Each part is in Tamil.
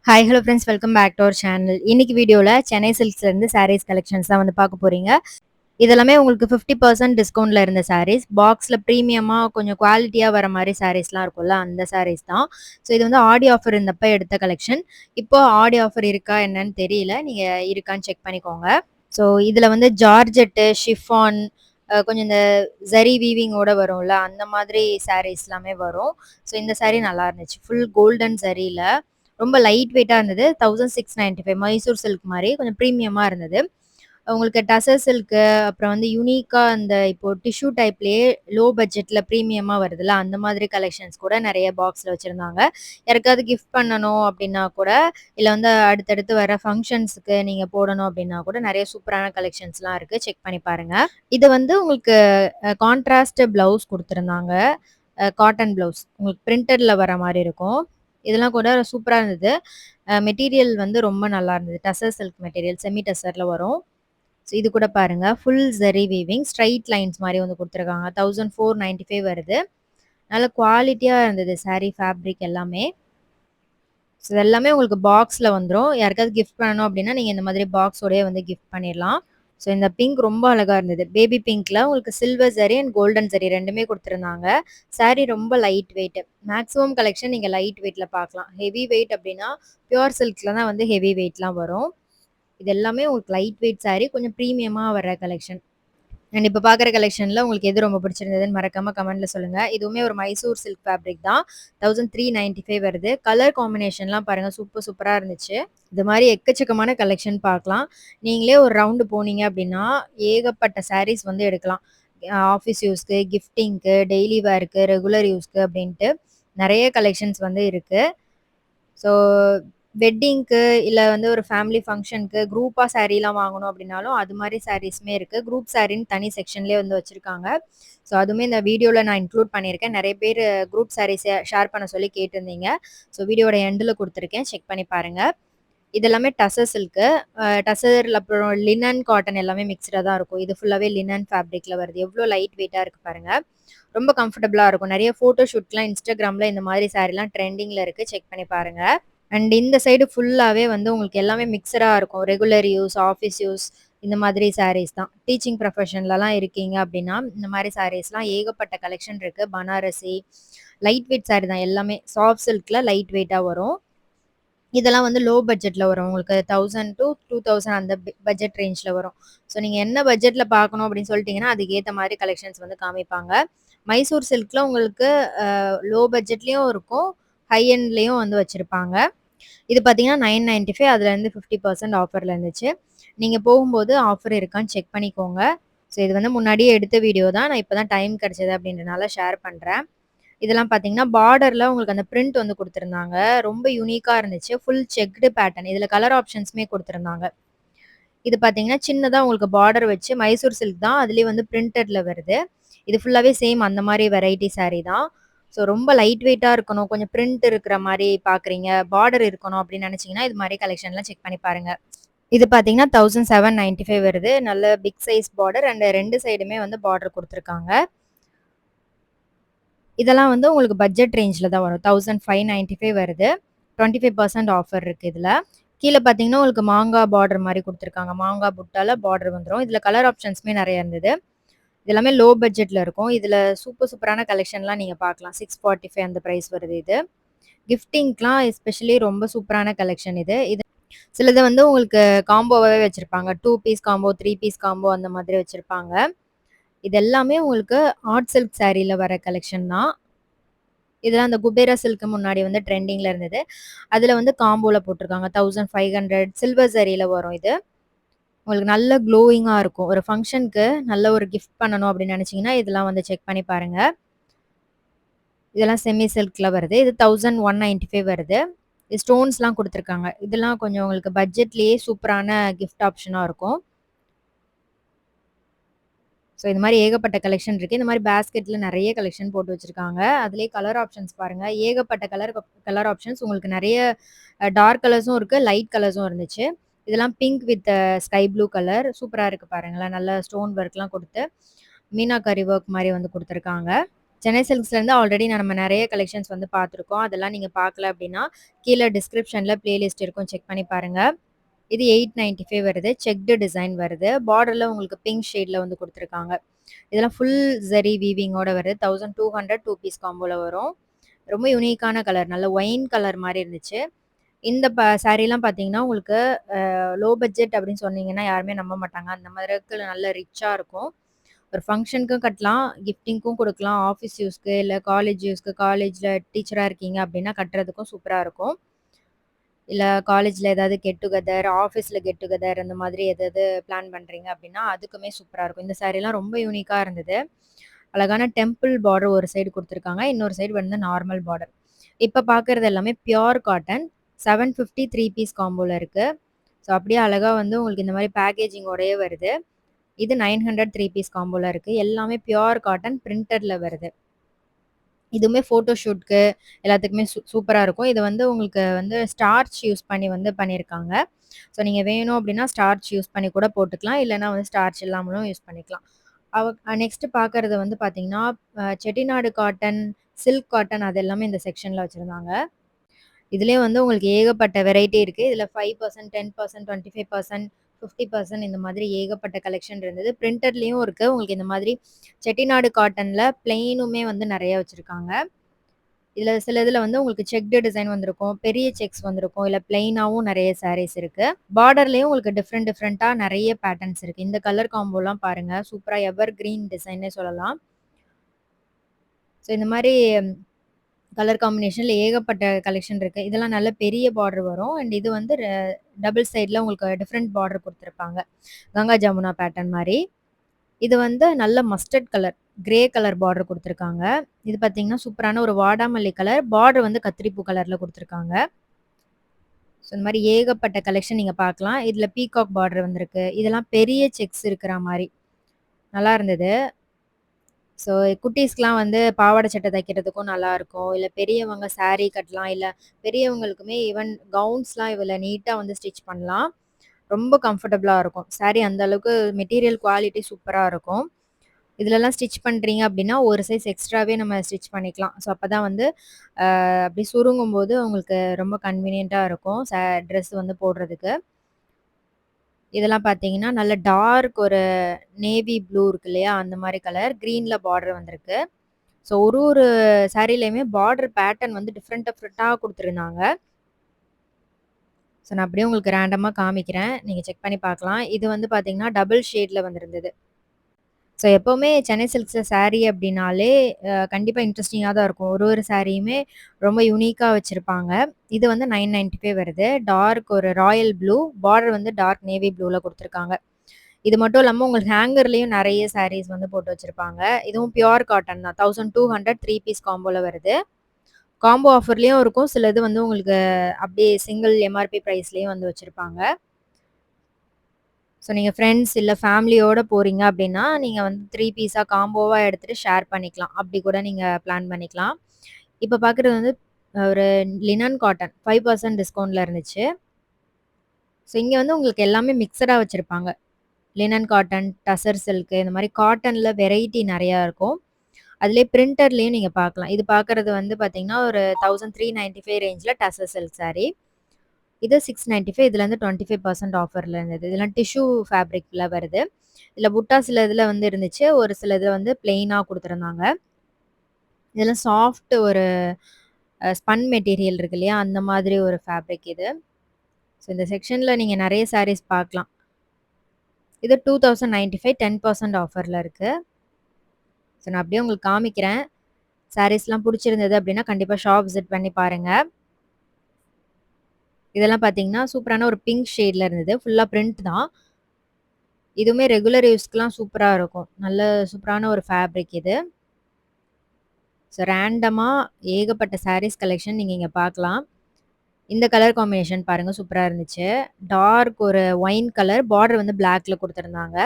Hi hello friends, welcome back to our channel. இன்னைக்கு வீடியோவில் சென்னை சில்க்ஸ்லேருந்து சாரீஸ் கலெக்ஷன்ஸ் தான் வந்து பார்க்க போகிறீங்க. இதெல்லாமே உங்களுக்கு 50% டிஸ்கவுண்ட்டில் இருந்த சாரீஸ், பாக்ஸில் ப்ரீமியமாக கொஞ்சம் குவாலிட்டியாக வர மாதிரி சாரீஸ்லாம் இருக்கும்ல, அந்த சாரீஸ் தான். ஸோ இது வந்து ஆடி ஆஃபர் இருந்தப்போ எடுத்த கலெக்ஷன். இப்போ ஆடி ஆஃபர் இருக்கா என்னன்னு தெரியல, நீங்கள் இருக்கான்னு செக் பண்ணிக்கோங்க. ஸோ இதில் வந்து ஜார்ஜெட்டு, ஷிஃபான், கொஞ்சம் இந்த ஜரி வீவிங்கோட வரும்ல, அந்த மாதிரி சாரீஸ் எல்லாமே வரும். ஸோ இந்த சாரீ நல்லா இருந்துச்சு, ஃபுல் கோல்டன் ஜரியில் ரொம்ப லைட் வெயிட்டாக இருந்தது. 1695 மைசூர் சில்க் மாதிரி கொஞ்சம் ப்ரீமியமாக இருந்தது. உங்களுக்கு டசர் சில்க்கு, அப்புறம் வந்து யூனிக்காக அந்த இப்போ டிஷ்யூ டைப்லேயே லோ பட்ஜெட்டில் ப்ரீமியமாக வருதுல்ல, அந்த மாதிரி கலெக்ஷன்ஸ் கூட நிறைய பாக்ஸில் வச்சுருந்தாங்க. யாருக்காவது கிஃப்ட் பண்ணணும் அப்படின்னா கூட, இல்லை வந்து அடுத்தடுத்து வர ஃபங்க்ஷன்ஸுக்கு நீங்கள் போடணும் அப்படின்னா கூட நிறைய சூப்பரான கலெக்ஷன்ஸ்லாம் இருக்குது, செக் பண்ணி பாருங்கள். இது வந்து உங்களுக்கு கான்ட்ராஸ்ட் ப்ளவுஸ் கொடுத்துருந்தாங்க, காட்டன் ப்ளவுஸ் உங்களுக்கு பிரிண்டடில் வர மாதிரி இருக்கும். இதெல்லாம் கூட சூப்பரா இருந்தது. மெட்டீரியல் வந்து ரொம்ப நல்லா இருந்தது. டசர் சில்க் மெட்டீரியல், செமி டசர்ல வரும். ஸோ இது கூட பாருங்க, full zari weaving, straight lines மாரி வந்து குடுத்துருக்காங்க. 1495 வருது. நல்ல குவாலிட்டியா இருந்தது சாரி ஃபேப்ரிக் எல்லாமே. ஸோ இது எல்லாமே உங்களுக்கு பாக்ஸ்ல வந்துரும். யாருக்காவது கிஃப்ட் பண்ணணும் அப்டின்னா, நீங்க இந்த மாதிரி பாக்ஸோடயே வந்து கிஃப்ட் பண்ணிடலாம். ஸோ இந்த பிங்க் ரொம்ப அழகா இருந்தது. பேபி பிங்க்ல உங்களுக்கு silver zari and golden zari 2மே குடுத்துருந்தாங்க. சாரி ரொம்ப லைட் வெயிட். மேக்ஸிமம் கலெக்ஷன் நீங்க லைட் வெயிட்ல பார்க்கலாம். ஹெவி வெயிட் அப்டின்னா, பியூர் சில்க்ல தான் வந்து ஹெவி வெயிட்லாம் வரும். இது எல்லாமே உங்களுக்கு லைட் வெயிட் சாரி, கொஞ்சம் பிரீமியமா வர கலெக்ஷன். அண்ட் இப்ப பார்க்குற கலெக்ஷன்ல உங்களுக்கு எது ரொம்ப பிடிச்சிருந்ததுன்னு மறக்காம கமெண்ட்ல சொல்லுங்க. இதுவுமே ஒரு மைசூர் சில்க் ஃபேப்ரிக் தான். 1395 வருது. கலர் காம்பினேஷன்லாம் பாருங்க, சூப்பரா இருந்துச்சு. இது மாரி எக்கச்சக்கமான கலெக்ஷன் பார்க்கலாம். நீங்களே ஒரு ரவுண்டு போனீங்க அப்டின்னா, ஏகப்பட்ட சாரீஸ் வந்து எடுக்கலாம். ஆஃபீஸ் யூஸ்க்கு, கிஃப்டிங்க்கு, டெய்லி வேர்க்கு, ரெகுலர் யூஸ்க்கு அப்டின்ட்டு நெறைய கலெக்ஷன்ஸ் வந்து இருக்கு. ஸோ வெட்டிங்க்கு, இல்ல வந்து ஒரு ஃபேமிலி ஃபங்ஷனுக்கு குரூப்பா சாரீலாம் வாங்கணும் அப்டின்னாலும், அது மாரி சாரீஸுமே இருக்கு. குரூப் சாரின்னு தனி செக்ஷன்லேயே வந்து வச்சிருக்காங்க. ஸோ அதுவுமே இந்த வீடியோல நான் இன்க்ளூட் பண்ணியிருக்கேன். நெறைய பேரு குரூப் சாரீஸ ஷேர் பண்ண சொல்லி கேட்டிருந்தீங்க. ஸோ வீடியோட எண்டுல குடுத்துருக்கேன். செக் பண்ணி பாருங்க. இது எல்லாமே டசர் சில்க்கு. டசர் அப்புறம் லினன், காட்டன் எல்லாமே மிக்ஸ்டா தான் இருக்கும். இது ஃபுல்லாவே லினன் ஃபேப்ரிக்ல வருது. எவ்ளோ லைட் வெயிட்டா இருக்கு பாருங்க. ரொம்ப கம்ஃபர்டபுளா இருக்கும். நெறைய ஃபோட்டோ ஷூட்லாம் Instagramல இந்த மாதிரி சாரீலாம் ட்ரெண்டிங்ல இருக்கு. செக் பண்ணி பாருங்க. அண்ட் இந்த சைடு ஃபுல்லாவே வந்து உங்களுக்கு எல்லாமே மிக்ஸ்டா இருக்கும். ரெகுலர் யூஸ், ஆஃபீஸ் யூஸ் இந்த மாதிரி சாரீஸ் தான். டீச்சிங் ப்ரொஃபஷன்லலாம் இருக்கீங்க அப்டின்னா, இந்த மாரி சாரீஸ்லாம் ஏகப்பட்ட கலெக்ஷன் இருக்கு. பனாரசி, லைட் வெயிட் சாரி தான் எல்லாமே. சாஃப்ட் சில்க்ல லைட் வெயிட்டா வரும். இதெல்லாம் வந்து லோ பட்ஜெட்ல வரும். உங்களுக்கு 1000 டூ 2000 அந்த பட்ஜெட் ரேஞ்ச்ல வரும். ஸோ நீங்க என்ன பட்ஜெட்ல பார்க்கணும் அப்படின்னு சொல்லிட்டீங்கன்னா, அதுக்கு ஏத்த மாரி கலெக்ஷன்ஸ் வந்து காமிப்பாங்க. மைசூர் சில்க்ல உங்களுக்கு லோ பட்ஜெட்லயும் இருக்கும், ஹை எண்ட்லயும் வந்து வச்சிருப்பாங்க. இது பார்த்தீங்கன்னா 995, அதுலேருந்து 50% ஆஃபர்ல இருந்துச்சு. நீங்க போகும்போது ஆஃபர் இருக்கான்னு செக் பண்ணிக்கோங்க. ஸோ இது வந்து முன்னாடியே எடுத்த வீடியோ தான். நான் இப்ப தான் டைம் கிடைச்சது அப்படின்றனால ஷேர் பண்றேன். இதெல்லாம் பார்த்தீங்கன்னா, பார்டர்ல உங்களுக்கு அந்த பிரிண்ட் வந்து குடுத்துருந்தாங்க. ரொம்ப யூனிக்கா இருந்துச்சு. Full checked pattern. இதுல கலர் ஆப்ஷன்ஸுமே குடுத்துருந்தாங்க. இது பார்த்தீங்கன்னா, சின்னதா உங்களுக்கு பார்டர் வச்சு மைசூர் சில்க் தான். அதுலயே வந்து பிரிண்டட்ல வருது. இது ஃபுல்லாவே சேம் அந்த மாரி வெரைட்டி சாரி தான். ஸோ ரொம்ப லைட் வெயிட்டா இருக்கணும், கொஞ்சம் பிரிண்ட் இருக்கிற மாரி பார்க்குறீங்க, பார்டர் இருக்கணும் அப்படின்னு நெனச்சீங்கன்னா, இது மாரி கலெக்ஷன்லாம் செக் பண்ணி பாருங்க. இது பார்த்தீங்கன்னா, 1795 வருது. நல்ல பிக் சைஸ் பார்டர் அண்ட் 2 சைடுமே வந்து பார்டர் குடுத்துருக்காங்க. இதெல்லாம் வந்து உங்களுக்கு பட்ஜெட் ரேஞ்ச்ல தான் வரும். 1595 வருது. 25% ஆஃபர் இருக்கு இதுல. கீழ பார்த்தீங்கன்னா, உங்களுக்கு மாங்கா பார்டர் மாரி குடுத்துருக்காங்க. மாங்கா புட்டால பார்டர் வந்துரும். இதுல கலர் ஆப்ஷன்ஸுமே நெறைய இருந்தது. இது எல்லாமே லோ பட்ஜெட்ல இருக்கும். இதுல சூப்பரான கலெக்ஷன்லாம் நீங்க பார்க்கலாம். 645 அந்த பிரைஸ் வருது இது. கிஃப்டிங்க்லாம் எஸ்பெஷலி ரொம்ப சூப்பரான கலெக்ஷன் இது. சிலது வந்து உங்களுக்கு காம்போவாவே வச்சிருப்பாங்க. 2 பீஸ் காம்போ, 3 பீஸ் காம்போ அந்த மாதிரி வச்சிருப்பாங்க. இது எல்லாமே உங்களுக்கு ஆர்ட் சில்க் சாரீல வர கலெக்ஷன் தான். இதெல்லாம் அந்த குபேரா சில்க் முன்னாடி வந்து ட்ரெண்டிங்ல இருந்தது. அதுல வந்து காம்போல போட்டுருக்காங்க. 1500 சில்வர் ஜரியில வரும் இது. உங்களுக்கு நல்ல க்ளோயிங்கா இருக்கும். ஒரு ஃபங்ஷனுக்கு நல்ல ஒரு கிஃப்ட் பண்ணணும் அப்படின்னு நினைச்சீங்கன்னா, இதெல்லாம் வந்து செக் பண்ணி பாருங்க. இதெல்லாம் செமி சில்க்ல வருது. இது 1195 வருது. இது ஸ்டோன்ஸ்லாம் குடுத்துருக்காங்க. இதெல்லாம் கொஞ்சம் உங்களுக்கு பட்ஜெட்லயே சூப்பரான கிஃப்ட் ஆப்ஷனா இருக்கும். ஸோ இது மாரி ஏகப்பட்ட கலெக்ஷன் இருக்கு. இந்த மாரி பேஸ்கெட்ல நெறைய கலெக்ஷன் போட்டு வச்சிருக்காங்க. அதிலேயே கலர் ஆப்ஷன்ஸ் பாருங்க. ஏகப்பட்ட கலர் ஆப்ஷன்ஸ் உங்களுக்கு நெறைய டார்க் கலர்ஸும் இருக்கு, லைட் கலர்ஸும் இருந்துச்சு. இதெல்லாம் pink with sky blue colour சூப்பரா இருக்கு பாருங்களேன். நல்ல ஸ்டோன் ஒர்க்லாம் குடுத்து, மீனாகாரி ஒர்க் மாரி வந்து குடுத்துருக்காங்க. சென்னை சில்க்ஸ்லேருந்து ஆல்ரெடி நம்ம நெறைய கலெக்ஷன்ஸ் வந்து பார்த்துருக்கோம். அதெல்லாம் நீங்க பார்க்கல அப்டின்னா, கீழ டிஸ்கிரிப்ஷன்ல பிளேலிஸ்ட் இருக்கும். செக் பண்ணி பாருங்க. இது 895 வருது. செக்டு டிசைன் வருது. பார்டர்ல உங்களுக்கு பிங்க் ஷேட்ல வந்து குடுத்துருக்காங்க. இதெல்லாம் ஃபுல் ஜரி வீவிங்கோட வருது. 1200 2 பீஸ் காம்போல வரும். ரொம்ப யூனிக்கான கலர். நல்ல ஒயின் கலர் மாரி இருந்துச்சு. இந்த சாரீலாம் பார்த்தீங்கன்னா, உங்களுக்கு லோ பட்ஜெட் அப்படின்னு சொன்னீங்கன்னா, யாருமே நம்ப மாட்டாங்க. அந்த மாதிரிக்கு நல்ல ரிச்சா இருக்கும். ஒரு ஃபங்ஷனுக்கும் கட்டலாம், கிஃப்டிங்க்கும் குடுக்கலாம், ஆஃபீஸ் யூஸ்க்கு, இல்ல காலேஜ் யூஸ்க்கு, காலேஜ்ல டீச்சரா இருக்கீங்க அப்படின்னா கட்டுறதுக்கும் சூப்பரா இருக்கும். இல்ல காலேஜ்ல ஏதாவது கெட் டுகெதர், ஆஃபீஸ்ல கெட் டுகெதர் அந்த மாதிரி எதாவது பிளான் பண்றீங்க அப்படின்னா, அதுக்குமே சூப்பரா இருக்கும். இந்த சாரீலாம் ரொம்ப யூனிக்கா இருந்தது. அழகான டெம்பிள் பார்டர் ஒரு சைடு குடுத்துருக்காங்க. இன்னொரு சைடு வந்து நார்மல் பார்டர். இப்ப பார்க்கறது எல்லாமே பியூர் காட்டன். 750 3 பீஸ் காம்போல இருக்கு. ஸோ அப்படியே அழகா வந்து உங்களுக்கு இந்த மாரி பேக்கேஜிங்கோடயே வருது. இது 900 3 பீஸ் காம்போல இருக்கு. எல்லாமே பியூர் காட்டன் பிரிண்டட்ல வருது. இதுவுமே ஃபோட்டோ ஷூட்க்கு எல்லாத்துக்குமே சூப்பரா இருக்கும். இது வந்து உங்களுக்கு வந்து ஸ்டார்ச் யூஸ் பண்ணி வந்து பண்ணியிருக்காங்க. ஸோ நீங்க வேணும் அப்டின்னா ஸ்டார்ச் யூஸ் பண்ணி கூட போட்டுக்கலாம். இல்லன்னா வந்து ஸ்டார்ச் இல்லாமலும் யூஸ் பண்ணிக்கலாம். நெக்ஸ்ட் பார்க்கறது வந்து பார்த்தீங்கன்னா, செட்டிநாடு காட்டன், சில்க் காட்டன் அது எல்லாமே இந்த செக்ஷன்ல வச்சிருந்தாங்க. இதுலயே வந்து உங்களுக்கு ஏகப்பட்ட வெரைட்டி இருக்கு. இதுல 5% 10% 25% 50% இந்த மாதிரி ஏகப்பட்ட கலெக்ஷன் இருந்தது. பிரிண்டட்லயும் இருக்கு. உங்களுக்கு இந்த மாதிரி செட்டிநாடு காட்டன்ல பிளெயினுமே வந்து நெறைய வச்சிருக்காங்க. இதுல சில இதுல வந்து உங்களுக்கு செக்டு டிசைன் வந்திருக்கும். பெரிய செக்ஸ் வந்திருக்கும். இல்ல பிளெயினாவும் நெறைய சாரீஸ் இருக்கு. பார்டர்லயும் உங்களுக்கு டிஃபரெண்டா நெறைய பேட்டர்ன்ஸ் இருக்கு. இந்த கலர் காம்போலாம் பாருங்க. சூப்பரா எவர் கிரீன் டிசைன்னே சொல்லலாம். ஸோ இந்த மாரி கலர் காம்பினேஷன்ல ஏகப்பட்ட கலெக்ஷன் இருக்கு. இதெல்லாம் நல்ல பெரிய பார்டர் வரும். அண்ட் இது வந்து டபுள் சைட்ல உங்களுக்கு டிஃபரெண்ட் பார்டர் குடுத்துருப்பாங்க. கங்கா ஜமுனா பேட்டர்ன் மாரி. இது வந்து நல்ல mustard colour, grey colour border குடுத்துருக்காங்க. இது பார்த்தீங்கன்னா, சூப்பரான ஒரு வாடாமல்லி கலர். பார்டர் வந்து கத்திரிப்பூ கலர்ல குடுத்துருக்காங்க. ஸோ இந்த மாரி ஏகப்பட்ட கலெக்ஷன் நீங்க பார்க்கலாம். இதுல பீகாக் பார்டர் வந்திருக்கு. இதெல்லாம் பெரிய செக்ஸ் இருக்கிற மாரி. நல்லா இருந்தது. ஸோ குட்டீஸ்க்குலாம் வந்து பாவாடை சட்டை தைக்கிறதுக்கும் நல்லாருக்கும். இல்ல பெரியவங்க சாரி கட்டலாம். இல்ல பெரியவங்களுக்குமே ஈவன் கவுன்ஸ்லாம் இதுல நீட்டா வந்து ஸ்டிச் பண்ணலாம். ரொம்ப கம்ஃபர்டபுளா இருக்கும். சாரி அந்த அளவுக்கு மெட்டீரியல் குவாலிட்டி சூப்பரா இருக்கும். இதுலலாம் ஸ்டிச் பண்றீங்க அப்டின்னா, ஒரு சைஸ் எக்ஸ்ட்ராவே நம்ம ஸ்டிச் பண்ணிக்கலாம். ஸோ அப்பதான் வந்து அப்டியே சுருங்கும்போது உங்களுக்கு ரொம்ப கன்வீனியன்ட்டா இருக்கும். ட்ரெஸ் வந்து போடுறதுக்கு. இதெல்லாம் பார்த்தீங்கன்னா, நல்ல டார்க் ஒரு நேவி ப்ளூ இருக்கு இல்லையா? அந்த மாரி கலர். கிரீன்ல பார்டர் வந்திருக்கு. ஸோ ஒரு சாரிலயுமே பார்டர் பேட்டர்ன் வந்து டிஃப்ரெண்ட்டா குடுத்துருந்தாங்க. ஸோ நான் அப்படியே உங்களுக்கு ரேண்டமா காமிக்கிறேன். நீங்க செக் பண்ணி பார்க்கலாம். இது வந்து பார்த்தீங்கன்னா, டபுள் ஷேட்ல வந்திருந்தது. ஸோ எப்பவுமே சென்னை சில்க்ஸ்ல சாரி அப்படின்னாலே, கண்டிப்பா இன்ட்ரஸ்டிங்கா தான் இருக்கும். ஒரு சாரியுமே ரொம்ப யூனிக்கா வச்சிருப்பாங்க. இது வந்து 995 வருது. டார்க் ஒரு ராயல் ப்ளூ, பார்டர் வந்து டார்க் நேவி ப்ளூல குடுத்துருக்காங்க. இது மட்டும் இல்லாம உங்களுக்கு ஹேங்கர்லயும் நெறைய சாரீஸ் வந்து போட்டு வச்சிருப்பாங்க. இதுவும் பியூர் காட்டன் தான். 1200 3 பீஸ் காம்போல வருது. காம்போ ஆஃபர்லயும் இருக்கும். சிலது வந்து உங்களுக்கு அப்படியே சிங்கிள் எம்ஆர்பி பிரைஸ்லயும் வந்து வச்சிருப்பாங்க. ஸோ நீங்க ஃப்ரெண்ட்ஸ் இல்ல ஃபேமிலியோட போறீங்க அப்டின்னா, நீங்க வந்து 3 பீஸா காம்போவா எடுத்துட்டு ஷேர் பண்ணிக்கலாம். அப்டி கூட நீங்க பிளான் பண்ணிக்கலாம். இப்ப பார்க்குறது வந்து ஒரு லினன் காட்டன் 5% டிஸ்கவுண்ட்ல இருந்துச்சு. ஸோ இங்க வந்து உங்களுக்கு எல்லாமே மிக்ஸடா வச்சிருப்பாங்க. லினன் காட்டன், டசர் சில்க் இந்த மாரி காட்டன்ல வெரைட்டி நெறையா இருக்கும். அதிலேயே பிரிண்டர்லயும் நீங்க பார்க்கலாம். இது பார்க்குறது வந்து பார்த்தீங்கன்னா, ஒரு 1395 ரேஞ்ச்ல டசர் சில்க் சாரி. இது 695 இதுல வந்து 25% ஆஃபர்ல இருந்தது. இதெல்லாம் டிஷ்யூ ஃபேப்ரிக்ல வருது. இதுல புட்டா சில இதுல வந்து இருந்துச்சு. ஒரு சில இதுல வந்து பிளெயினா குடுத்துருந்தாங்க. இதெல்லாம் சாஃப்ட் ஒரு ஸ்பன் மெட்டீரியல் இருக்கு இல்லையா? அந்த மாதிரி ஒரு ஃபேப்ரிக் இது. ஸோ இந்த செக்ஷன்ல நீங்க நெறைய சாரீஸ் பார்க்கலாம். இது 2095 10% ஆஃபர்ல இருக்கு. ஸோ நான் அப்படியே உங்களுக்கு காமிக்கிறேன். சாரீஸ்லாம் புடிச்சிருந்தது அப்படின்னா, கண்டிப்பா ஷாப் விசிட் பண்ணி பாருங்க. இதெல்லாம் பார்த்தீங்கன்னா, சூப்பரான ஒரு பிங்க் ஷேட்ல இருந்தது. ஃபுல்லா பிரிண்ட் தான். இதுவுமே ரெகுலர் யூஸ்க்குலாம் சூப்பரா இருக்கும். நல்ல சூப்பரான ஒரு ஃபேப்ரிக் இது. ஸோ ரேண்டமா ஏகப்பட்ட சாரீஸ் கலெக்ஷன் நீங்க இங்க பார்க்கலாம். இந்த கலர் காம்பினேஷன் பாருங்க சூப்பரா இருந்துச்சு. டார்க் ஒரு ஒயின் கலர் பார்டர் வந்து பிளாக்ல குடுத்துருந்தாங்க.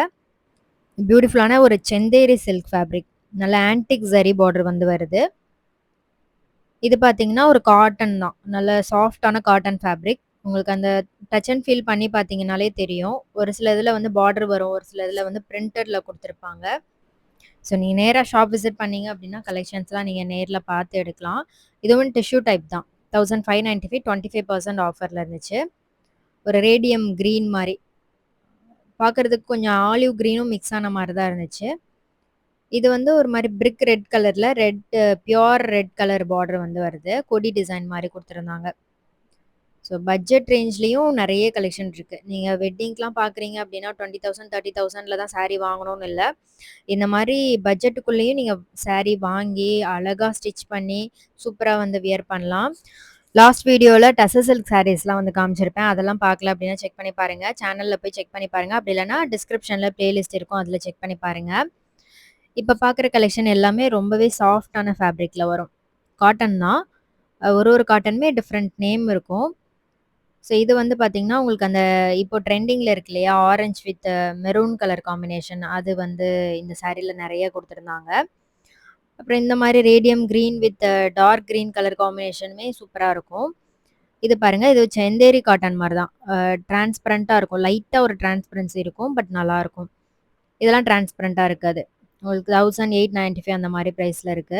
பியூட்டிஃபுல்லான ஒரு செந்தேரி சில்க் ஃபேப்ரிக். நல்ல ஆன்டிக் ஜரி பார்டர் வந்து வருது. இது பார்த்தீங்கன்னா, ஒரு காட்டன் தான். நல்ல சாஃப்ட்டான காட்டன் ஃபேப்ரிக். உங்களுக்கு அந்த டச் அண்ட் ஃபீல் பண்ணி பார்த்தீங்கன்னாலே தெரியும். ஒரு சில இதுல வந்து பார்டர் வரும். ஒரு சில இதுல வந்து பிரிண்டட்ல குடுத்துருப்பாங்க. ஸோ நீங்க நேரா ஷாப் விசிட் பண்ணீங்க அப்படின்னா, கலெக்ஷன்ஸ்லாம் நீங்க நேர்ல பார்த்து எடுக்கலாம். இதுவும் டிஷ்யூ டைப் தான். 1595 25% ஆஃபர்ல இருந்துச்சு. ஒரு ரேடியம் கிரீன் மாரி. பார்க்கறதுக்கு கொஞ்சம் ஆலிவ் கிரீனும் மிக்ஸ் ஆன மாரி தான் இருந்துச்சு. இது வந்து ஒரு மாரி பிரிக் ரெட் கலர்ல பியூர் ரெட் கலர் பார்டர் வந்து வருது. கொடி டிசைன் மாரி குடுத்துருந்தாங்க. ஸோ பட்ஜெட் ரேஞ்ச்லயும் நெறைய கலெக்ஷன் இருக்கு. நீங்க வெட்டிங்க்குலாம் பார்க்குறீங்க அப்டின்னா 20,000 30,000ல தான் சாரி வாங்கணும்னு இல்ல. இந்த மாரி பட்ஜெட்டுக்குள்ளேயும் நீங்க சாரி வாங்கி, அழகா ஸ்டிச் பண்ணி, சூப்பரா வந்து வியர் பண்ணலாம். லாஸ்ட் வீடியோல டசர் சில்க் சாரீஸ்லாம் வந்து காமிச்சிருப்பேன். அதெல்லாம் பார்க்கல அப்டின்னா செக் பண்ணி பாருங்க. சேனல்ல போய் செக் பண்ணி பாருங்க. அப்டி இல்லன்னா டிஸ்கிரிப்ஷன்ல பிளேலிஸ்ட் இருக்கும். அதுல செக் பண்ணி பாருங்க. இப்ப பார்க்குற கலெக்ஷன் எல்லாமே ரொம்பவே சாஃப்ட்டான ஃபேப்ரிக்ல வரும். காட்டன் தான். ஒரு காட்டனுமே டிஃபரெண்ட் நேம் இருக்கும். ஸோ இது வந்து பார்த்தீங்கன்னா, உங்களுக்கு அந்த இப்போ ட்ரெண்டிங்ல இருக்கு இல்லையா? Orange with maroon colour combination அது வந்து இந்த சாரீல நெறைய குடுத்துருந்தாங்க. அப்புறம் இந்த மாரி radium green with dark green colour காம்பினேஷனுமே சூப்பரா இருக்கும். இது பாருங்க, இது செந்தேரி காட்டன் மாரி தான். டிரான்ஸ்பரன்ட்டா இருக்கும். லைட்டா ஒரு டிரான்ஸ்பரன்சி இருக்கும். பட் நல்லாருக்கும். இதெல்லாம் டிரான்ஸ்பரன்ட்டா இருக்காது. உங்களுக்கு 1895 அந்த மாரி பிரைஸ்ல இருக்கு.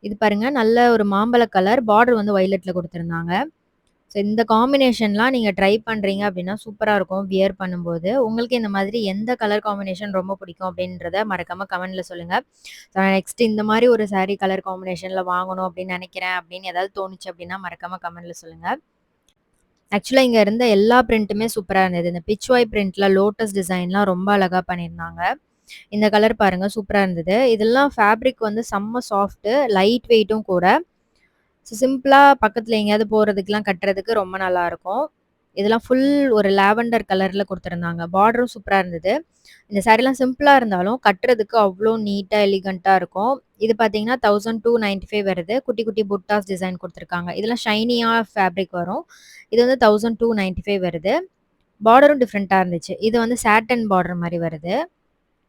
இது பாருங்க, நல்ல ஒரு மாம்பழ கலர். பார்டர் வந்து வயலட்ல குடுத்துருந்தாங்க. ஸோ இந்த காம்பினேஷன்லாம் நீங்க ட்ரை பண்றீங்க அப்டின்னா, சூப்பரா இருக்கும் வியர் பண்ணும்போது. உங்களுக்கு இந்த மாதிரி எந்த கலர் காம்பினேஷன் ரொம்ப பிடிக்கும் அப்டின்றத மறக்காம கமெண்ட்ல சொல்லுங்க. நெக்ஸ்ட் இந்த மாரி ஒரு சாரி கலர் காம்பினேஷன்ல வாங்கணும் அப்டின்னு நெனைக்கிறேன் அப்டின்னு ஏதாவது தோணுச்சு அப்டின்னா, மறக்காம கமெண்ட்ல சொல்லுங்க. ஆக்சுவலா இங்க இருந்த எல்லா பிரிண்ட்டுமே சூப்பரா இருந்தது. இந்த பிட்ச்வாய் பிரிண்ட்ல லோட்டஸ் டிசைன்லாம் ரொம்ப அழகா பண்ணியிருந்தாங்க. இந்த கலர் பாருங்க சூப்பரா இருந்தது. இதெல்லாம் ஃபேப்ரிக் வந்து செம்ம சாஃப்ட்டு, லைட் வெயிட்டும் கூட. சிம்பிளா பக்கத்துல எங்கேயாவது போறதுக்குலாம் கட்டுறதுக்கு ரொம்ப நல்லாருக்கும். இதெல்லாம் ஃபுல் ஒரு லாவெண்டர் கலர்ல குடுத்துருந்தாங்க. பார்டரும் சூப்பரா இருந்தது. இந்த சாரீலாம் சிம்பிளா இருந்தாலும் கட்டுறதுக்கு அவ்ளோ நீட்டா, எலிகன்ட்டா இருக்கும். இது பார்த்தீங்கன்னா, 1295 வருது. குட்டி, குட்டி புட்டாஸ் டிசைன் குடுத்துருக்காங்க. இதெல்லாம் ஷைனியா ஃபேப்ரிக் வரும். இது வந்து 1295 வருது. பார்டரும் டிஃப்ரெண்ட்டா இருந்துச்சு. இது வந்து சாட்டன் பார்டர் மாரி வருது.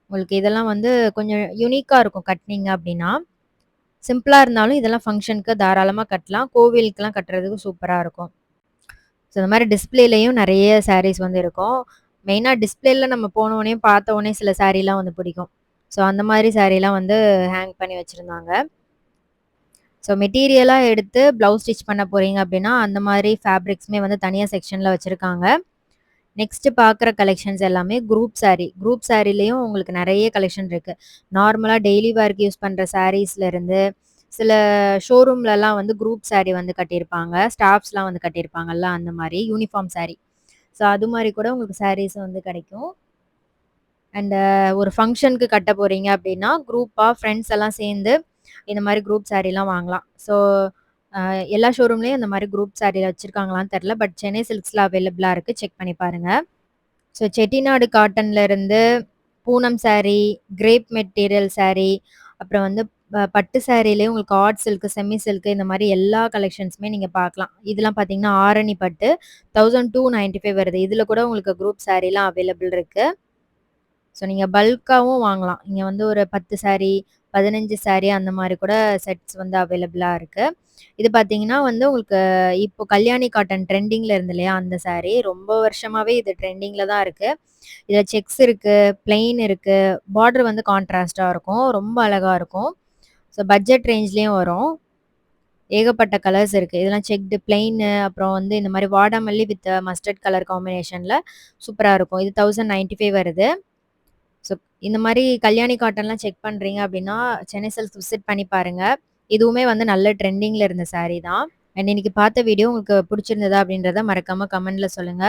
உங்களுக்கு இதெல்லாம் வந்து கொஞ்சம் யூனிக்கா இருக்கும் கட்னீங்க அப்டின்னா. சிம்பிளா இருந்தாலும் இதெல்லாம் ஃபங்ஷனுக்கு தாராளமா கட்டலாம். கோவிலுக்குலாம் கட்டுறதுக்கு சூப்பரா இருக்கும். ஸோ இந்த மாரி டிஸ்ப்ளேலயும் நெறைய சாரீஸ் வந்து இருக்கும். மெயினா டிஸ்ப்ளேல நம்ம போனோனே, பார்த்தோனே சில சாரீலாம் வந்து பிடிக்கும். ஸோ அந்த மாரி சாரீலாம் வந்து ஹேங் பண்ணி வச்சிருந்தாங்க. ஸோ மெட்டீரியலா எடுத்து ப்ளவுஸ் ஸ்டிச் பண்ண போறீங்க அப்டின்னா, அந்த மாரி ஃபேப்ரிக்ஸ்மே வந்து தனியா செக்ஷன்ல வச்சிருக்காங்க. நெக்ஸ்ட் பார்க்குற கலெக்ஷன்ஸ் எல்லாமே குரூப் சாரி. குரூப் சாரிலயும் உங்களுக்கு நெறைய கலெக்ஷன் இருக்கு. நார்மலா டெய்லி வேர்க்கு யூஸ் பண்ற சாரீஸ்ல இருந்து, சில ஷோரூம்லலாம் வந்து குரூப் சாரி வந்து கட்டியிருப்பாங்க. ஸ்டாஃப்ஸ்லாம் வந்து கட்டியிருப்பாங்கல்ல, அந்த மாரி யூனிஃபார்ம் சாரி. ஸோ அது மாரி கூட உங்களுக்கு சாரீஸ் வந்து கிடைக்கும். அண்ட் ஒரு ஃபங்ஷனுக்கு கட்ட போறீங்க அப்டின்னா, குரூப்பா ஃப்ரெண்ட்ஸ் எல்லாம் சேர்ந்து இந்த மாரி குரூப் சாரிலாம் வாங்கலாம். ஸோ எல்லா ஷோரூம்லயும் இந்த மாரி குரூப் சாரி வச்சிருக்காங்களான்னு தெரியல. பட் சென்னை சில்க்ஸ்ல அவைலபிளா இருக்கு. செக் பண்ணி பாருங்க. ஸோ செட்டிநாடு காட்டன்ல இருந்து Poonam sorry, grape material sorry, அப்புறம் வந்து பட்டு சாரிலயே உங்களுக்கு ஆர்ட் சில்க், செமி சில்க் இந்த மாரி எல்லா கலெக்ஷன்ஸுமே நீங்க பார்க்கலாம். இதெல்லாம் பார்த்தீங்கன்னா, ஆரணி பட்டு 1295 வருது. இதுல கூட உங்களுக்கு குரூப் சாரிலாம் அவைலபிள் இருக்கு. ஸோ நீங்க பல்க்காவும் வாங்கலாம். இங்க வந்து ஒரு 10 சாரி, 15 சாரி அந்த மாரி கூட செட்ஸ் வந்து அவைலபிளா இருக்கு. இது பார்த்தீங்கன்னா வந்து உங்களுக்கு இப்போ கல்யாணி காட்டன் ட்ரெண்டிங்ல இருந்து இல்லையா? அந்த சாரி. ரொம்ப வருஷமாவே இது ட்ரெண்டிங்ல தான் இருக்கு. இதுல செக்ஸ் இருக்கு, பிளெயின் இருக்கு. பார்டர் வந்து கான்ட்ராஸ்ட்டா இருக்கும். ரொம்ப அழகா இருக்கும். ஸோ பட்ஜெட் ரேஞ்ச்லயும் வரும். ஏகப்பட்ட கலர்ஸ் இருக்கு. இதெல்லாம் செக்டு, பிளெயினு அப்புறம் வந்து இந்த மாரி வாடாமல்லி வித் மஸ்டர்ட் கலர் காம்பினேஷன்ல சூப்பரா இருக்கும். இது 1095 வருது. ஸோ இந்த மாரி கல்யாணி காட்டன்லாம் செக் பண்றீங்க அப்டின்னா, சென்னை சில்க்ஸ் விசிட் பண்ணி பாருங்க. இதுவுமே வந்து நல்ல ட்ரெண்டிங்ல இருந்த சாரி தான். அண்ட் இன்னைக்கு பார்த்த வீடியோ உங்களுக்கு பிடிச்சிருந்ததா அப்படின்றத மறக்காம கமெண்ட்ல சொல்லுங்க.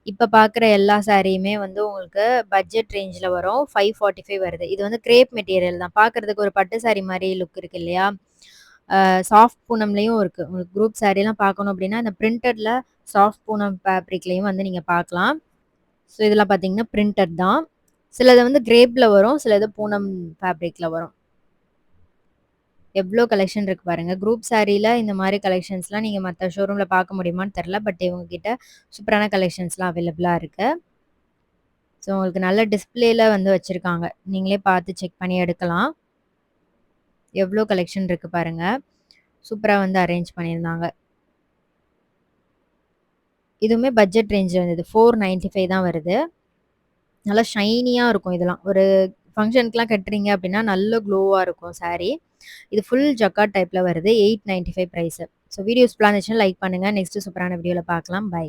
இப்ப பார்க்குற எல்லா சாரியுமே வந்து உங்களுக்கு பட்ஜெட் ரேஞ்ச்ல வரும். 545 வருது. இது வந்து கிரேப் மெட்டீரியல் தான். பார்க்கறதுக்கு ஒரு பட்டு சாரி மாரி லுக் இருக்கு இல்லையா? சாஃப்ட் பூனம்லயும் இருக்கு. உங்களுக்கு குரூப் சாரிலாம் பார்க்கணும் அப்படின்னா, இந்த பிரிண்டட்ல சாஃப்ட் பூனம் ஃபேப்ரிக்லயும் வந்து நீங்க பார்க்கலாம். ஸோ இதெல்லாம் பார்த்தீங்கன்னா பிரிண்டட் தான். சிலது வந்து கிரேப்ல வரும். சிலது பூனம் ஃபேப்ரிக்ல வரும். எவ்ளோ கலெக்ஷன் இருக்கு பாருங்க. குரூப் சாரீல இந்த மாரி கலெக்ஷன்ஸ்லாம் நீங்க மத்த ஷோரூம்ல பார்க்க முடியுமான்னு தெரியல. பட் இவங்க கிட்ட சூப்பரான கலெக்ஷன்ஸ்லாம் அவைலபிளா இருக்கு. ஸோ உங்களுக்கு நல்ல டிஸ்ப்ளேல வந்து வச்சிருக்காங்க. நீங்களே பார்த்து செக் பண்ணி எடுக்கலாம். எவ்ளோ கலெக்ஷன் இருக்கு பாருங்க. சூப்பரா வந்து அரேஞ்ச் பண்ணியிருந்தாங்க. இதுவுமே பட்ஜெட் ரேஞ்ச்ல இருந்தது. 495 தான் வருது. நல்லா ஷைனியா இருக்கும் இதெல்லாம். ஒரு ஃபங்ஷனுக்குலாம் கட்டுறீங்க அப்டின்னா, நல்ல க்ளோவா இருக்கும் சாரி. இது ஃபுல் ஜக்கார்ட் டைப்ல வருது. 895 பிரைஸ். ஸோ வீடியோ யூஸ்ஃபுல்லா இருந்துச்சுன்னா லைக் பண்ணுங்க. நெக்ஸ்ட் சூப்பரான வீடியோல பார்க்கலாம். பை.